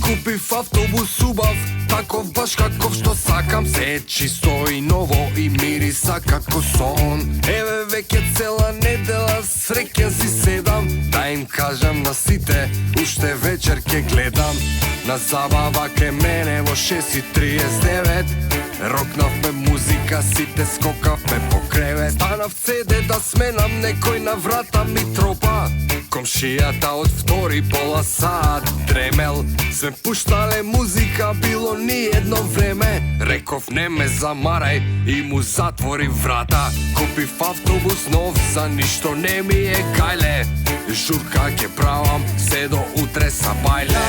купив автобус убав, таков баш каков што сакам. Се е чисто и ново и мириса како сон. Еве веќе цела недела среќен си седам, да им кажам на сите, уште вечер ке гледам. На забава ке мене во 6:39 рокнавме музика, сите скокавме по кревет. Станав цеде да сменам, некој на врата ми тропа. Комшијата од втори пола саат дремел. Сме пуштале музика, било ни едно време. Реков не ме замарај и му затвори врата. Купив автобус нов, за ништо не ми е гајле. Журка ке правам, се до утре са бајле.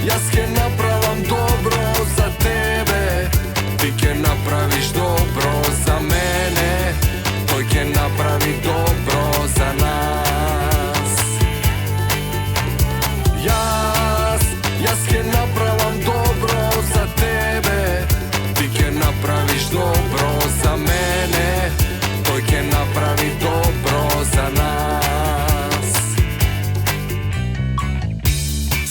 Јас ке направам добро за тебе, ти ке направиш добро за мене, тој ке направи добро за нас. Јас ке направам добро за тебе, ти ке направиш добро за мене, тој ке направи добро за нас.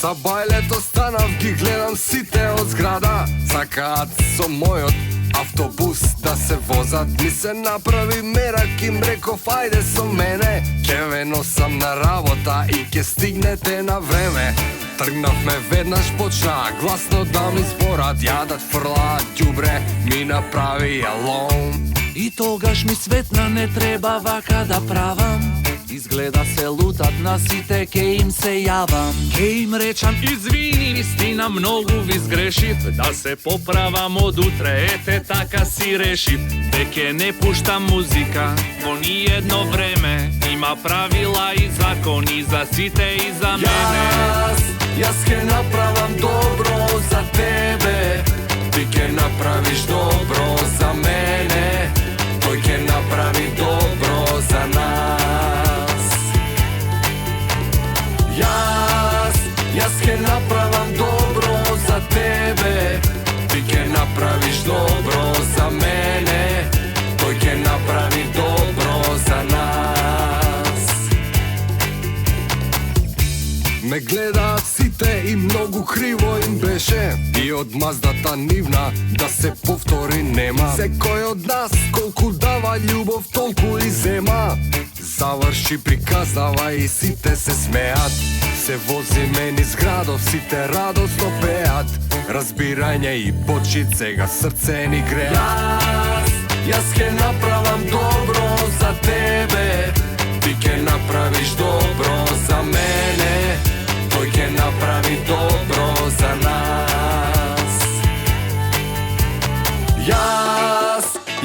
За бајлето станав, ги гледам сите од зграда. Сакаат со мојот автобус да се возат. Ми се направи мерак, им реков ајде со мене. Ке ве носам на работа и ке стигнете на време. Тргнавме веднаш, почнаа гласно да ми зборат. Јадат, фрлаат ѓубре, ми направи алон. И тогаш ми светна, не треба вака да правам. Изгледа се лутат на сите, ке им се јавам. Ке им речам извини, вистина многу ви сгрешив. Да се поправам од утре, ете така си решив. Веќе не пуштам музика во ни едно време. Има правила и закони за сите и за мене. Јас ке направам добро за тебе, ти ке направиш добро за мене, тој ке направи добро за нас. Јас ке направам добро за тебе, ти ке направиш добро за мене, тој ке направи добро за нас. Ме гледаат сите и многу криво им беше, и од маздата нивна да се повтори нема. Секој од нас колку дава љубов, толку и зема. Заврши, приказава и сите се смеат. Се возиме низ градов, сите радосно пеат. Разбирање и почит, сега срце ни греат. Јас ке направам добро за тебе, ти ке направиш добро за мене, тој ке направи добро за нас.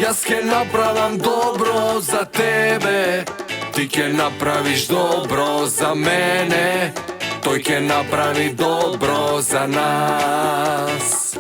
Јас ке направам добро за тебе, ти ке направиш добро за мене, тој ке направи добро за нас.